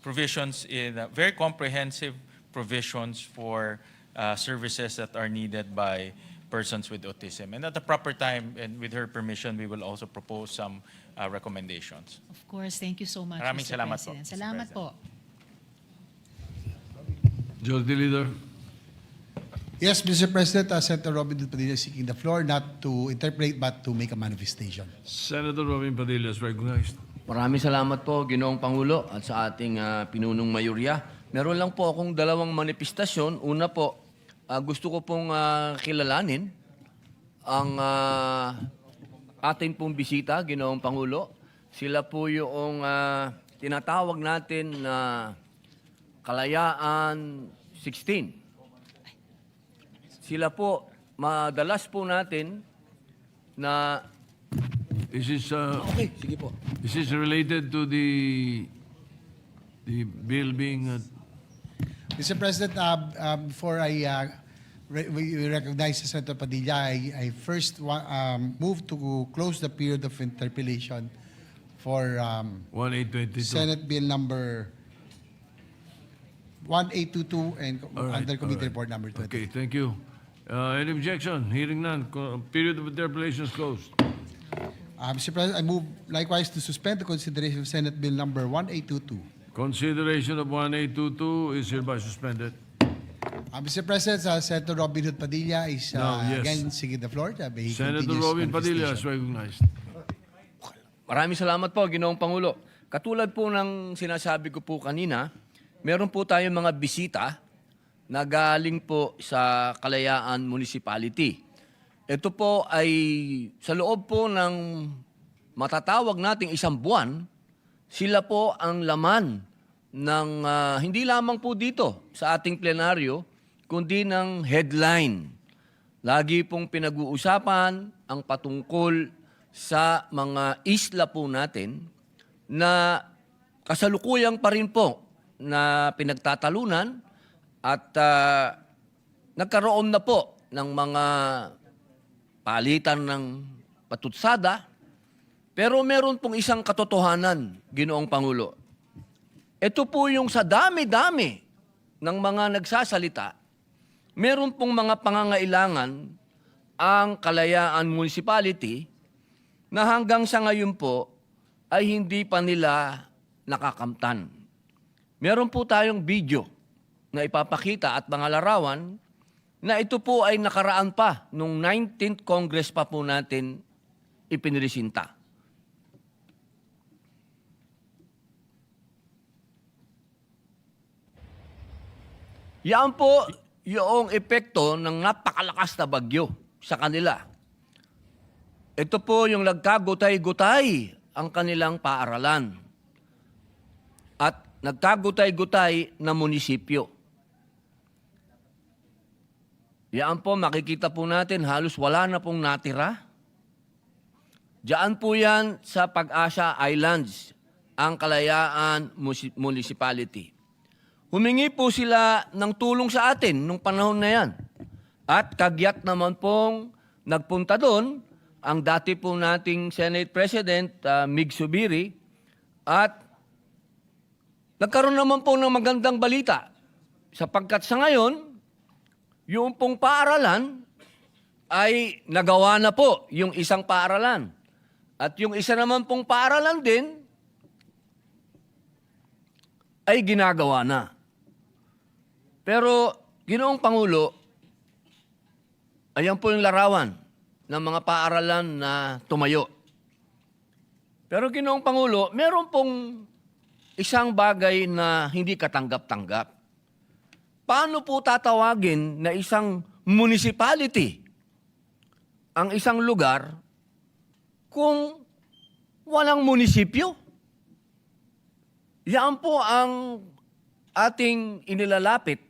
provisions in very comprehensive provisions for services that are needed by persons with autism. And at the proper time and with her permission, we will also propose some recommendations. Of course, thank you so much, Maraming Mr. salamat po, President. Mr. Salamat President. po. Majority Leader. Yes, Mr. President, Senator Robin Padilla is seeking the floor not to interpret but to make a manifestation. Senator Robin Padilla is recognized. Maraming salamat po, Ginoong Pangulo, at sa ating pinunong mayorya. Meron lang po akong dalawang manifestasyon. Una po, gusto ko pong kilalanin ang ating pong bisita, Ginoong Pangulo. Sila po yung tinatawag natin na Kalayaan 16. Sila po, madalas po natin na... Is this, Okay, sige po. is this related to the bill being... Mr. President, before we recognize Senator Padilla, I first move to close the period of interpellation for 1822. Senate Bill number 1822 and All right, under Committee all Report right. number 20. Okay, thank you. Any objection? Hearing none. Period of interpellation is closed. Mr. President, I move likewise to suspend the consideration of Senate Bill number 1822. Consideration of 1822 is hereby suspended. Mr. President, Senator Robin Hood Padilla is No, yes. again seeking the floor. He Senator continues Robin Padilla is manifestation. recognized. Maraming salamat po, Ginoong Pangulo. Katulad po ng sinasabi ko po kanina, meron po tayong mga bisita na galing po sa Kalayaan Municipality. Ito po ay sa loob po ng matatawag nating isang buwan, sila po ang laman ng hindi lamang po dito sa ating plenaryo, kundi ng headline. Lagi pong pinag-uusapan ang patungkol sa mga isla po natin na kasalukuyang pa rin po na pinagtatalunan at nagkaroon na po ng mga palitan ng patutsada. Pero meron pong isang katotohanan, Ginoong Pangulo. Ito po yung sa dami-dami ng mga nagsasalita, meron pong mga pangangailangan ang Kalayaan Municipality na hanggang sa ngayon po ay hindi pa nila nakakamtan. Meron po tayong video na ipapakita at mga larawan na ito po ay nakaraan pa nung 19th Congress pa po natin ipinresinta. Yan po yung epekto ng napakalakas na bagyo sa kanila. Ito po yung nagkagutay-gutay ang kanilang paaralan. At nagkagutay-gutay na munisipyo. Yan po, makikita po natin, halos wala na pong natira. Diyan po yan sa Pag-asa Islands, ang Kalayaan Municipality. Humingi po sila ng tulong sa atin nung panahon na yan. At kagyat naman pong nagpunta doon ang dati po nating Senate President, Mig Subiri, at nagkaroon naman po ng magandang balita. Sapagkat sa ngayon, yung pong paaralan ay nagawa na po yung isang paaralan. At yung isa naman pong paaralan din ay ginagawa na. Pero, Ginoong Pangulo, ayan po yung larawan ng mga paaralan na tumayo. Pero, Ginoong Pangulo, meron pong isang bagay na hindi katanggap-tanggap. Paano po tatawagin na isang municipality ang isang lugar kung walang munisipyo? Yan po ang ating inilalapit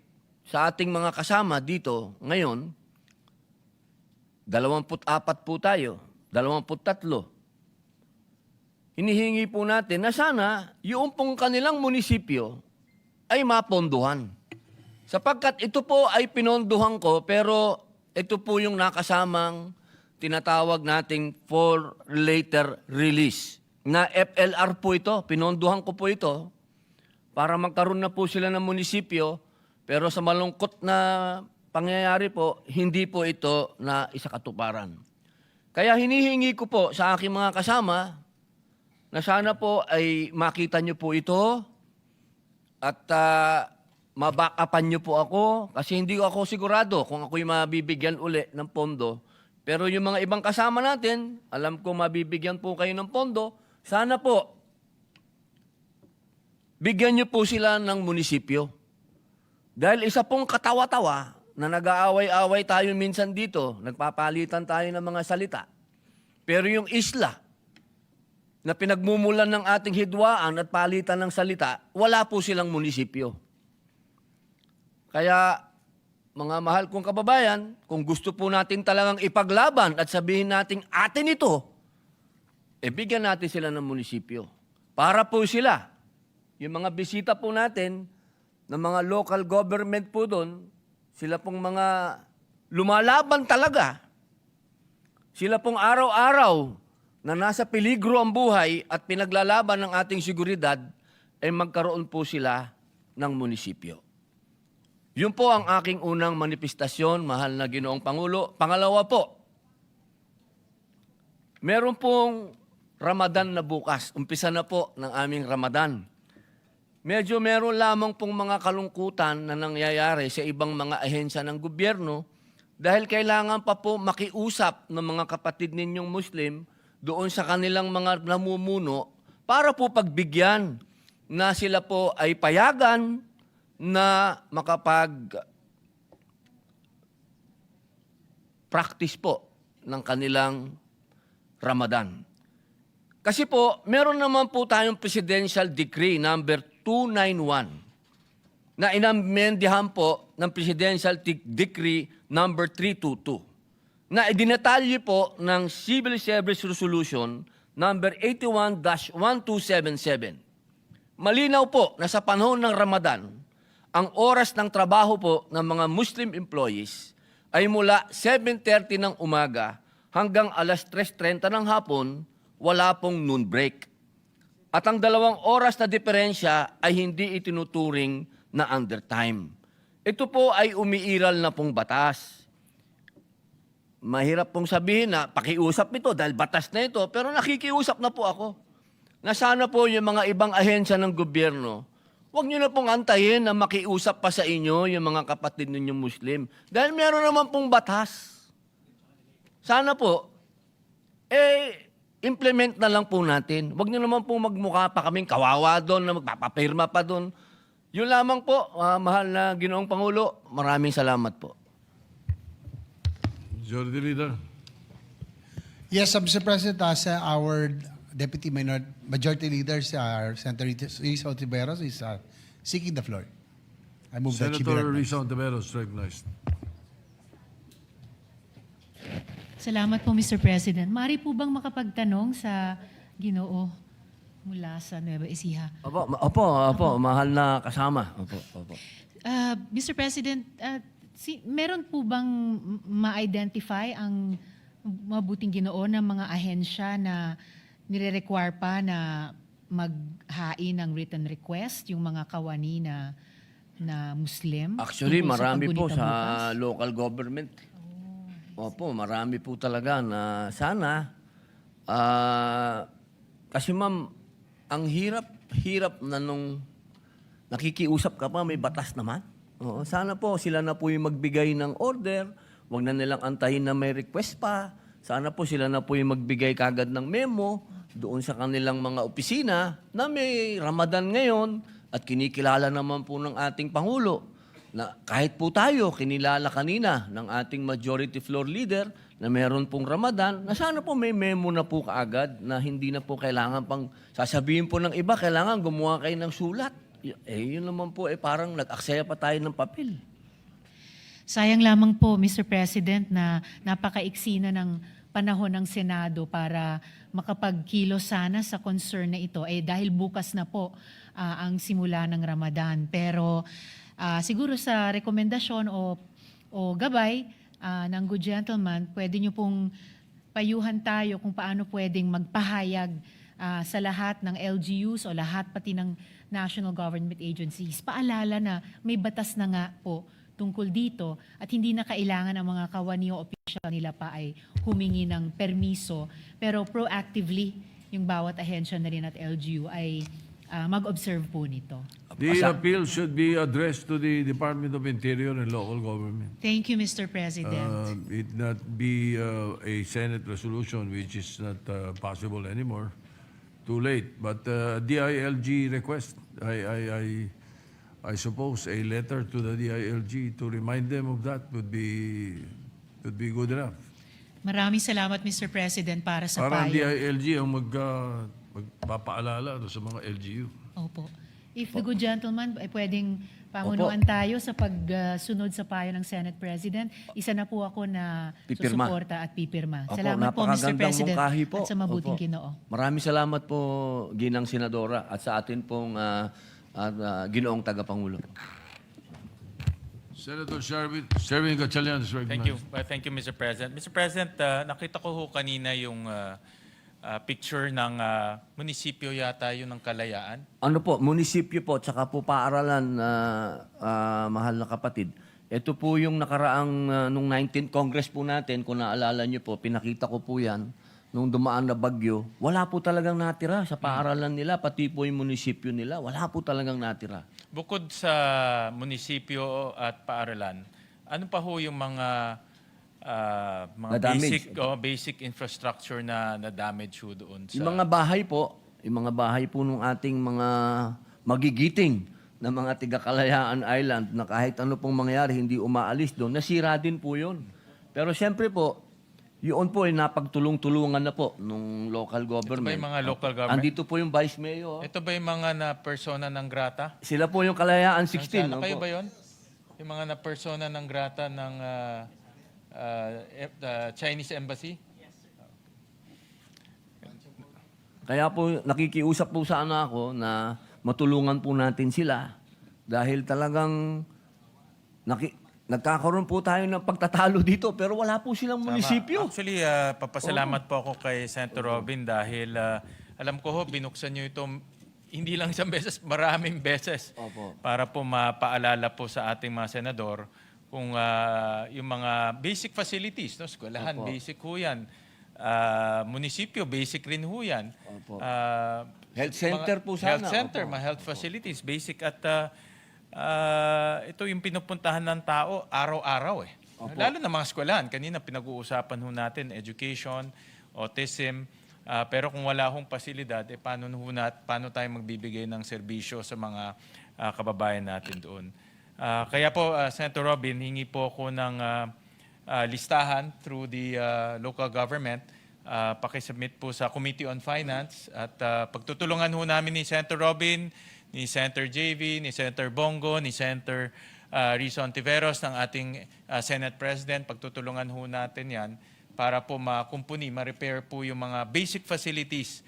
sa ating mga kasama dito ngayon. 24 po tayo, 23. Hinihingi po natin na sana yung pong kanilang munisipyo ay mapondohan. Sapagkat ito po ay pinondohan ko, pero ito po yung nakasamang tinatawag nating for later release. Na FLR po ito, pinondohan ko po ito para magkaroon na po sila ng munisipyo, pero sa malungkot na pangyayari po, hindi po ito na isakatuparan. Kaya hinihingi ko po sa aking mga kasama na sana po ay makita nyo po ito at mabackupan nyo po ako kasi hindi ako sigurado kung ako'y mabibigyan uli ng pondo. Pero yung mga ibang kasama natin, alam ko mabibigyan po kayo ng pondo, sana po bigyan nyo po sila ng munisipyo. Dahil isa pong katawa-tawa na nag-aaway-away tayo minsan dito, nagpapalitan tayo ng mga salita. Pero yung isla na pinagmumulan ng ating hidwaan at palitan ng salita, wala po silang munisipyo. Kaya, mga mahal kong kababayan, kung gusto po natin talagang ipaglaban at sabihin natin atin ito, bigyan natin sila ng munisipyo. Para po sila, yung mga bisita po natin, ng mga local government po doon, sila pong mga lumalaban talaga. Sila pong araw-araw na nasa peligro ang buhay at pinaglalaban ng ating seguridad, ay magkaroon po sila ng munisipyo. Yun po ang aking unang manifestasyon, mahal na Ginoong Pangulo. Pangalawa po, meron pong Ramadan na bukas. Umpisa na po ng aming Ramadan. Medyo meron lamang pong mga kalungkutan na nangyayari sa ibang mga ahensya ng gobyerno dahil kailangan pa po makiusap ng mga kapatid ninyong Muslim doon sa kanilang mga namumuno para po pagbigyan na sila po ay payagan na makapag-practice po ng kanilang Ramadan. Kasi po, meron naman po tayong Presidential Decree number 291 na inamendihan po ng Presidential Decree number 322 na idinatalye po ng Civil Service Resolution number 81-1277. Malinaw po na sa panahon ng Ramadan, ang oras ng trabaho po ng mga Muslim employees ay mula 7:30 ng umaga hanggang alas 3:30 ng hapon, wala pong noon break. At ang 2 oras na diferensya ay hindi itinuturing na undertime. Ito po ay umiiral na pong batas. Mahirap pong sabihin na pakiusap ito dahil batas na ito, pero nakikiusap na po ako. Na sana po yung mga ibang ahensya ng gobyerno, huwag nyo na pong antayin na makiusap pa sa inyo yung mga kapatid ninyong Muslim. Dahil meron naman pong batas. Sana po, implement na lang po natin. Huwag nyo naman pong magmukha pa kaming kawawa doon na magpapapirma pa doon. Yun lamang po, mahal na Ginoong Pangulo, maraming salamat po. Majority Leader. Yes, Mr. President, as our Deputy Majority Leader, Senator Risa Ontiveros, is seeking the floor. I move that she be Senator recognized. Risa Ontiveros, recognized. Salamat po, Mr. President. Mari po bang makapagtanong sa Ginoo mula sa Nueva Ecija? Opo, mahal na kasama. Opo. Mr. President, meron po bang ma-identify ang mabuting Ginoo ng mga ahensya na nire-require pa na maghain ng written request, yung mga kawani na Muslim? Actually, tungkol sa marami po paggunita sa bukas? local government. Opo, marami po talaga na sana. Kasi ma'am, ang hirap na nung nakikiusap ka pa, may batas naman. Oo, sana po sila na po yung magbigay ng order. Huwag na nilang antayin na may request pa. Sana po sila na po yung magbigay kagad ng memo doon sa kanilang mga opisina na may Ramadan ngayon at kinikilala naman po ng ating Pangulo na kahit po tayo kinilala kanina ng ating majority floor leader na meron pong Ramadan, na sana po may memo na po kaagad na hindi na po kailangan pang sasabihin po ng iba, kailangan gumawa kayo ng sulat. Yun naman po, parang nag-aksaya pa tayo ng papel. Sayang lamang po, Mr. President, na napakaiksi na ng panahon ng Senado para makapagkilos sana sa concern na ito. Dahil bukas na po ang simula ng Ramadan. Pero siguro sa rekomendasyon o gabay ng good gentleman, pwede nyo pong payuhan tayo kung paano pwedeng magpahayag sa lahat ng LGUs o lahat pati ng national government agencies, paalala na may batas na nga po tungkol dito at hindi na kailangan ang mga kawani o official nila pa ay humingi ng permiso. Pero proactively, yung bawat ahensya na rin at LGU ay mag-observe po nito. The appeal should be addressed to the Department of Interior and local government. Thank you, Mr. President. It not be a Senate resolution, which is not possible anymore. Too late. But DILG request, I suppose a letter to the DILG to remind them of that would be good enough. Maraming salamat, Mr. President, para sa Parang payo. DILG ang magpapaalala sa mga LGU. Opo. If the good gentleman ay pwedeng pamunuan tayo sa pagsunod sa payo ng Senate President, isa na po ako na Pipirma. susuporta at pipirma. Opo, Salamat po, Mr. napakagandang President, mungkahi po. at sa mabuting Opo. Ginoo. Maraming salamat po, Ginang Senadora, at sa atin pong Ginoong Tagapangulo. Senator Sherwin Gatchalian is recognized. Thank you. Thank you, Mr. President. Mr. President, nakita ko ho kanina yung picture ng munisipyo yata yun ng Kalayaan. Ano po, munisipyo po, tsaka po paaralan, mahal na kapatid. Ito po yung nakaraang, nung 19th Congress po natin, kung naalala niyo po, pinakita ko po yan, nung dumaan na bagyo, wala po talagang natira sa paaralan nila, pati po yung munisipyo nila, wala po talagang natira. Bukod sa munisipyo at paaralan, ano pa ho yung mga Na-damage. basic infrastructure na damage ho doon sa Yung mga bahay po nung ating mga magigiting na mga tiga-Kalayaan Island na kahit ano pong mangyari, hindi umaalis doon, nasira din po yun. Pero siyempre po, yun po ay napagtulong-tulungan na po nung local government. yung mga local government? Andito po yung Vice Mayor. Ito ba yung mga na persona ng grata? Sila po yung Kalayaan 16. Ano kayo opo. ba yun? Yung mga na persona ng grata ng Chinese Embassy? Kaya po nakikiusap po sana ako na matulungan po natin sila dahil talagang nagkakaroon po tayo ng pagtatalo dito pero wala po silang munisipyo. Actually, papasalamat po ako kay Senator Robin dahil alam ko ho, binuksan nyo ito hindi lang isang beses, maraming beses. Opo. Para po mapaalala po sa ating mga senador kung yung mga basic facilities, no? Eskwelahan, Opo. basic ho yan. Munisipyo, basic rin ho yan. Opo. Health center po sana. Health center, Opo. mga health facilities, basic at ito yung pinupuntahan ng tao araw-araw eh. Lalo na mga eskwelahan. Kanina pinag-uusapan ho natin, education, autism. Pero kung wala hong pasilidad, paano tayo magbibigay ng serbisyo sa mga kababayan natin doon. Kaya po, Senator Robin, hingi po ako ng listahan through the local government. Pakisubmit po sa Committee on Finance at pagtutulungan ho namin ni Senator Robin, ni Senator JV, ni Senator Bongo, ni Senator Rizon Tiveros ng ating Senate President. Pagtutulungan ho natin yan para po makumpuni, ma-repair po yung mga basic facilities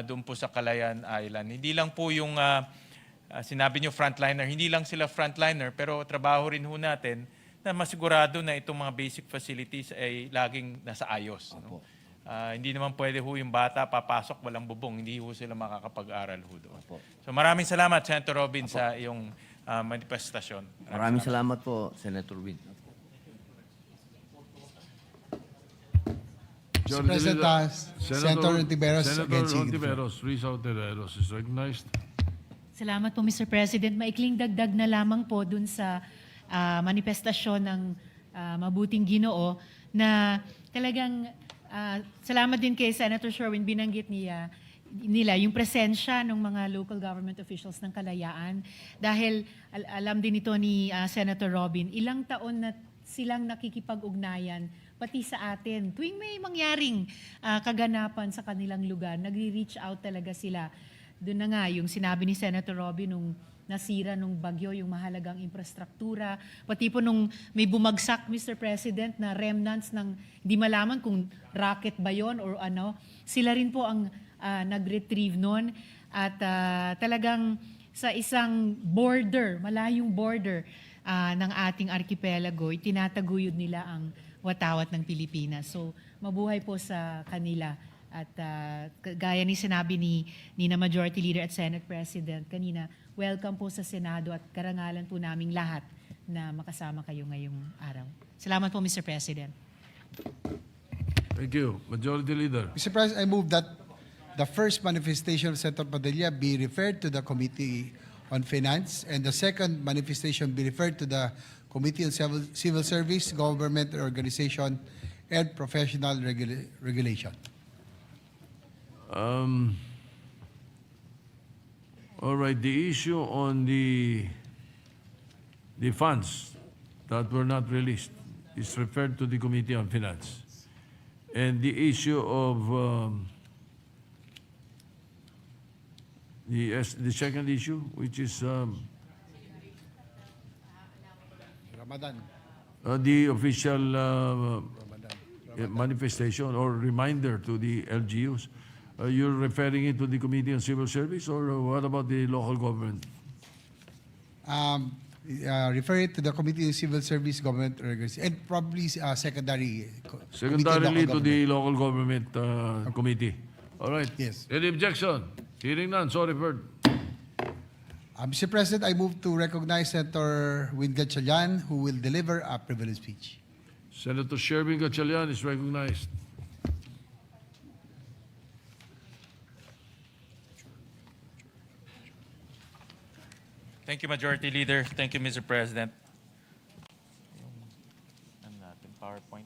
doon po sa Kalayaan Island. Hindi lang po yung sinabi nyo frontliner, hindi lang sila frontliner, pero trabaho rin ho natin na masigurado na itong mga basic facilities ay laging nasa ayos. No? Hindi naman pwede ho yung bata papasok walang bubong, hindi ho sila makakapag-aral ho doon. So maraming salamat, Senator Robin, sa iyong manifestasyon. Maraming salamat po, Senator Win. Mr. President, Senator Ontiveros Senator against Sigrid. Ontiveros, Rizal Ontiveros is recognized. Salamat po, Mr. President. Maikling dagdag na lamang po dun sa manifestasyon ng Mabuting Ginoo na talagang salamat din kay Senator Sherwin, binanggit nila yung presensya ng mga local government officials ng Kalayaan dahil alam din ito ni Senator Robin, ilang taon na silang nakikipag-ugnayan pati sa atin. Tuwing may mangyaring kaganapan sa kanilang lugar, nagre-reach out talaga sila. Doon na nga, yung sinabi ni Senator Robin nung nasira nung bagyo, yung mahalagang infrastruktura, pati po nung may bumagsak, Mr. President, na remnants ng, hindi malaman kung rocket ba yon or ano, sila rin po ang nag-retrieve noon. At talagang sa isang border, malayong border ng ating archipelago, itinataguyod nila ang watawat ng Pilipinas. So, mabuhay po sa kanila. At gaya ni sinabi ni na Majority Leader at Senate President kanina, welcome po sa Senado at karangalan po naming lahat na makasama kayo ngayong araw. Salamat po, Mr. President. Thank you. Majority Leader. Mr. President, I move that the first manifestation of Senator Padilla be referred to the Committee on Finance and the second manifestation be referred to the Committee on Civil Service, Government Organization, and Professional Regulation. All right, the issue on the funds that were not released is referred to the Committee on Finance. And the issue of the second issue, which is Ramadan. the official manifestation or reminder to the LGUs, you're referring it to the Committee on Civil Service, or what about the local government? Refer it to the Committee on Civil Service, Government Organization, and probably secondary. Secondarily to the local government committee. All right. Yes. Any objection? Hearing none, so referred. Mr. President, I move to recognize Senator Win Gatchalian, who will deliver a privilege speech. Senator Sherwin Gatchalian is recognized. Thank you, Majority Leader. Thank you, Mr. President. PowerPoint.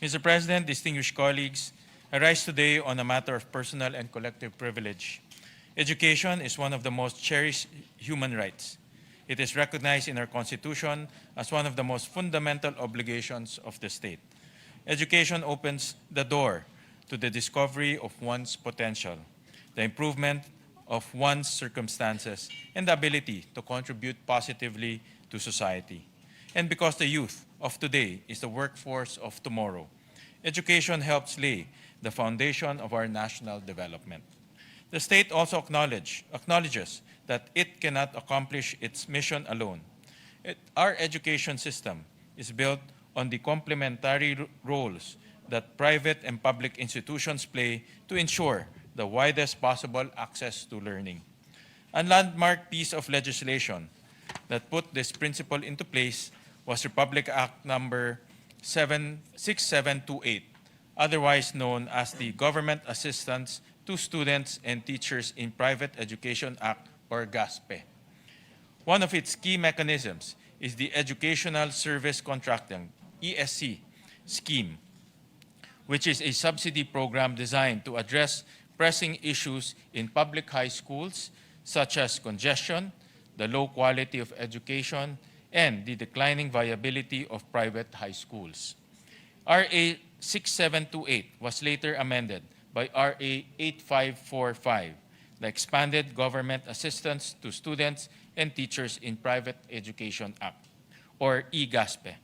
Mr. President, distinguished colleagues, I rise today on a matter of personal and collective privilege. Education is one of the most cherished human rights. It is recognized in our Constitution as one of the most fundamental obligations of the state. Education opens the door to the discovery of one's potential, the improvement of one's circumstances, and the ability to contribute positively to society. And because the youth of today is the workforce of tomorrow, education helps lay the foundation of our national development. The state also acknowledges that it cannot accomplish its mission alone. Our education system is built on the complementary roles that private and public institutions play to ensure the widest possible access to learning. A landmark piece of legislation that put this principle into place was Republic Act number 6728, otherwise known as the Government Assistance to Students and Teachers in Private Education Act, or GASPE. One of its key mechanisms is the Educational Service Contracting, ESC, scheme, which is a subsidy program designed to address pressing issues in public high schools, such as congestion, the low quality of education, and the declining viability of private high schools. RA 6728 was later amended by RA 8545, the Expanded Government Assistance to Students and Teachers in Private Education Act, or EGASPE.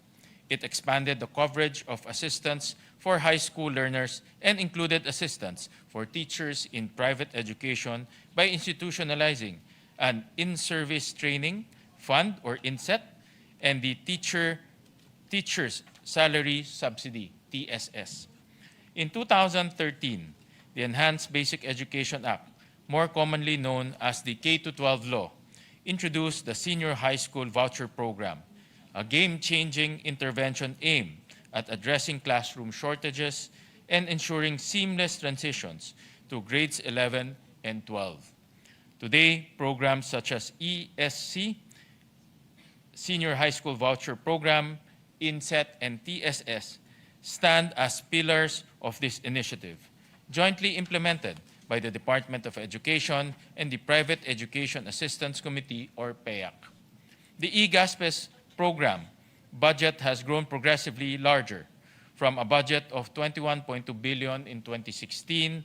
It expanded the coverage of assistance for high school learners and included assistance for teachers in private education by institutionalizing an in-service training fund, or INSET, and the Teacher's Salary Subsidy, TSS. In 2013, the Enhanced Basic Education Act, more commonly known as the K-12 law, introduced the Senior High School Voucher Program, a game-changing intervention aimed at addressing classroom shortages and ensuring seamless transitions to grades 11 and 12. Today, programs such as ESC, Senior High School Voucher Program, INSET, and TSS stand as pillars of this initiative, jointly implemented by the Department of Education and the Private Education Assistance Committee, or PEAC. The EGASPE's program budget has grown progressively larger, from a budget of 21.2 billion in 2016.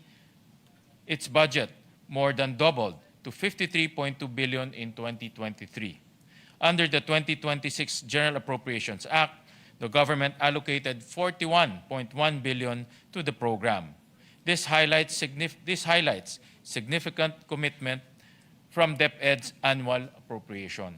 Its budget more than doubled to 53.2 billion in 2023. Under the 2026 General Appropriations Act, the government allocated 41.1 billion to the program. This highlights significant commitment from DepEd's annual appropriation.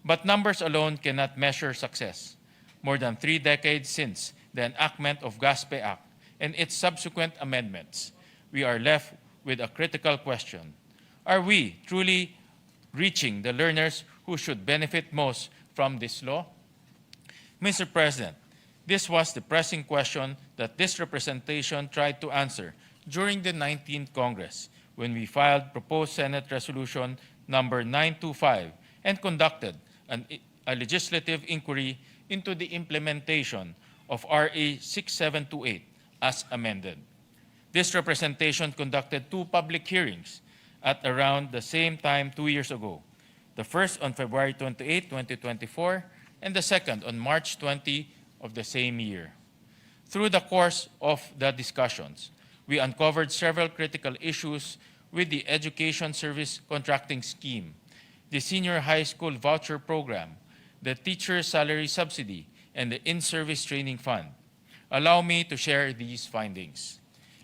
But numbers alone cannot measure success. More than 3 decades since the enactment of GASPE Act and its subsequent amendments, we are left with a critical question. Are we truly reaching the learners who should benefit most from this law? Mr. President, this was the pressing question that this representation tried to answer during the 19th Congress when we filed proposed Senate Resolution number 925 and conducted a legislative inquiry into the implementation of RA 6728 as amended. This representation conducted 2 public hearings at around the same time 2 years ago, the first on February 28, 2024, and the second on March 20 of the same year. Through the course of the discussions, we uncovered several critical issues with the Education Service Contracting Scheme, the Senior High School Voucher Program, the Teacher Salary Subsidy, and the In-Service Training Fund. Allow me to share these findings.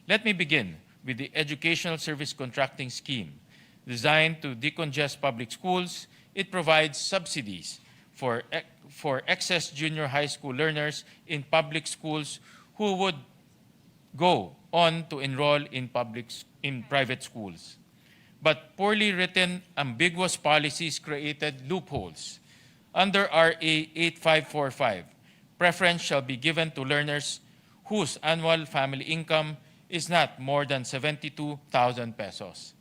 Let me begin with the Educational Service Contracting Scheme. Designed to decongest public schools, it provides subsidies for excess junior high school learners in public schools who would go on to enroll in private schools. But poorly written, ambiguous policies created loopholes. Under RA 8545, preference shall be given to learners whose annual family income is not more than 72,000 pesos.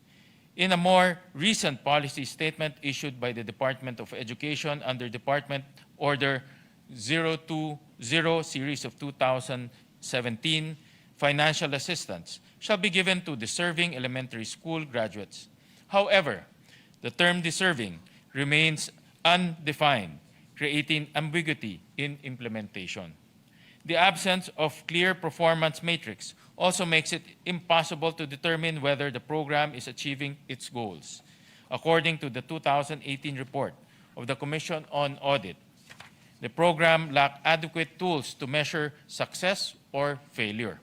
In a more recent policy statement issued by the Department of Education under Department Order 020 Series of 2017, financial assistance shall be given to deserving elementary school graduates. However, the term deserving remains undefined, creating ambiguity in implementation. The absence of clear performance matrix also makes it impossible to determine whether the program is achieving its goals. According to the 2018 report of the Commission on Audit, the program lacked adequate tools to measure success or failure.